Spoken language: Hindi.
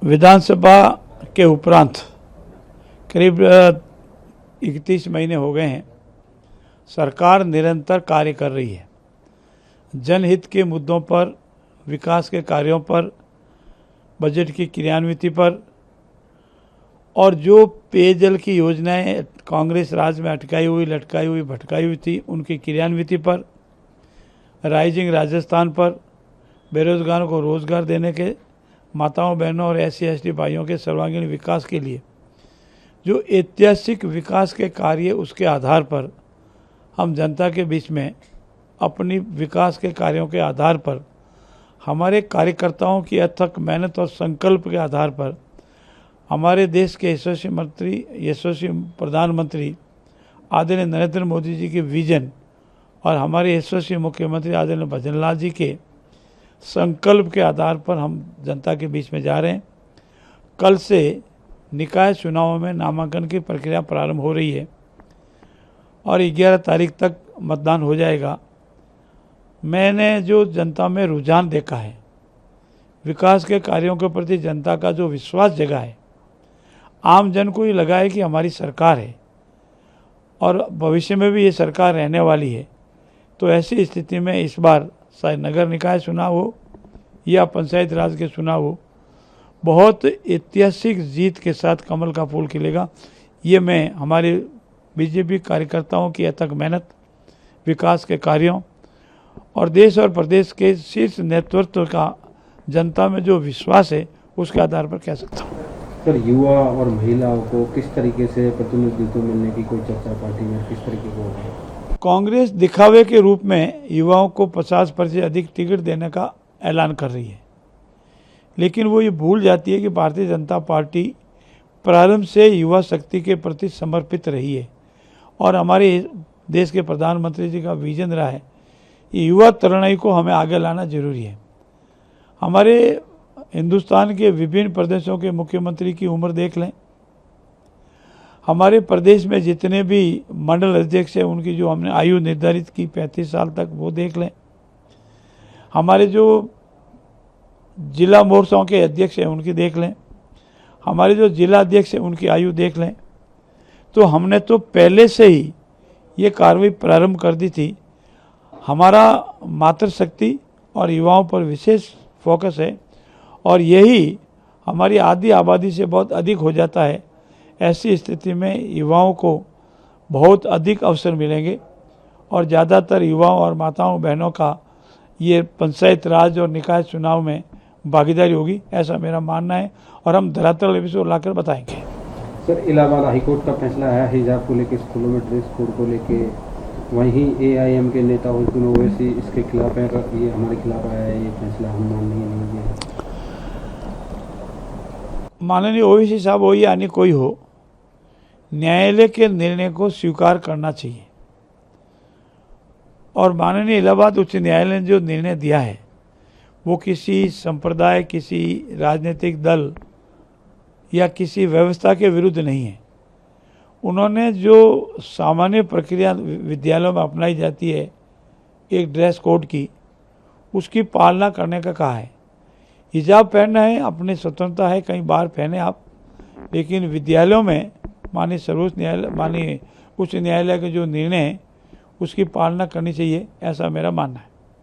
विधानसभा के उपरांत करीब 31 महीने हो गए हैं। सरकार निरंतर कार्य कर रही है। जनहित के मुद्दों पर, विकास के कार्यों पर, बजट की क्रियान्विति पर और जो पेयजल की योजनाएं कांग्रेस राज में अटकाई हुई, लटकाई हुई, भटकाई हुई थी, उनकी क्रियान्विति पर, राइजिंग राजस्थान पर, बेरोजगारों को रोजगार देने के, माताओं बहनों और SC/ST भाइयों के सर्वांगीण विकास के लिए जो ऐतिहासिक विकास के कार्य, उसके आधार पर हम जनता के बीच में अपनी विकास के कार्यों के आधार पर, हमारे कार्यकर्ताओं की अथक मेहनत और संकल्प के आधार पर, हमारे देश के यशस्वी प्रधानमंत्री आदरणीय नरेंद्र मोदी जी के विजन और हमारे यशस्वी मुख्यमंत्री आदरणीय भजन लाल जी के संकल्प के आधार पर हम जनता के बीच में जा रहे हैं। कल से निकाय चुनावों में नामांकन की प्रक्रिया प्रारंभ हो रही है और 11 तारीख तक मतदान हो जाएगा। मैंने जो जनता में रुझान देखा है, विकास के कार्यों के प्रति जनता का जो विश्वास जगा है, आम जन को ये लगा है कि हमारी सरकार है और भविष्य में भी ये सरकार रहने वाली है। तो ऐसी स्थिति में इस बार चाहे नगर निकाय चुनाव हो या पंचायत राज के चुनाव हो, बहुत ऐतिहासिक जीत के साथ कमल का फूल खिलेगा। ये मैं हमारे बीजेपी कार्यकर्ताओं की अथक मेहनत, विकास के कार्यों और देश और प्रदेश के शीर्ष नेतृत्व का जनता में जो विश्वास है, उसके आधार पर कह सकता हूँ। सर, युवा और महिलाओं को किस तरीके से प्रतिनिधित्व मिलने की कोई चर्चा पार्टी में किस तरीके को होगा? कांग्रेस दिखावे के रूप में युवाओं को 50% अधिक टिकट देने का ऐलान कर रही है, लेकिन वो ये भूल जाती है कि भारतीय जनता पार्टी प्रारंभ से युवा शक्ति के प्रति समर्पित रही है और हमारे देश के प्रधानमंत्री जी का विजन रहा है। ये युवा तरुणाई को हमें आगे लाना जरूरी है। हमारे हिंदुस्तान के विभिन्न प्रदेशों के मुख्यमंत्री की उम्र देख लें, हमारे प्रदेश में जितने भी मंडल अध्यक्ष हैं उनकी जो हमने आयु निर्धारित की 35 साल तक, वो देख लें। हमारे जो जिला मोर्चाओं के अध्यक्ष हैं उनकी देख लें, हमारे जो जिला अध्यक्ष हैं उनकी आयु देख लें। तो हमने तो पहले से ही ये कार्रवाई प्रारंभ कर दी थी। हमारा मातृशक्ति और युवाओं पर विशेष फोकस है और यही हमारी आधी आबादी से बहुत अधिक हो जाता है। ऐसी स्थिति में युवाओं को बहुत अधिक अवसर मिलेंगे और ज़्यादातर युवाओं और माताओं बहनों का ये पंचायत राज और निकाय चुनाव में भागीदारी होगी, ऐसा मेरा मानना है और हम धरातल एपिसोड लाकर बताएंगे। सर, इलाहाबाद हाईकोर्ट का फैसला आया हिजाब को लेकर, स्कूलों में ड्रेस कोड को लेके, वहीं AIM के नेता हुसैन ओवैसी इसके खिलाफ है, ये हमारे खिलाफ आया है, ये फैसला हम माननीय नहीं है। माननीय ओवैसी साहब हो या अन्य कोई हो, न्यायालय के निर्णय को स्वीकार करना चाहिए और माननीय इलाहाबाद उच्च न्यायालय ने जो निर्णय दिया है वो किसी संप्रदाय, किसी राजनीतिक दल या किसी व्यवस्था के विरुद्ध नहीं है। उन्होंने जो सामान्य प्रक्रिया विद्यालयों में अपनाई जाती है एक ड्रेस कोड की, उसकी पालना करने का कहा है। हिजाब पहनना है, अपनी स्वतंत्रता है, कहीं बाहर पहने आप, लेकिन विद्यालयों में माननीय सर्वोच्च न्यायालय, माननीय उच्च न्यायालय के जो निर्णय है उसकी पालना करनी चाहिए, ऐसा मेरा मानना है।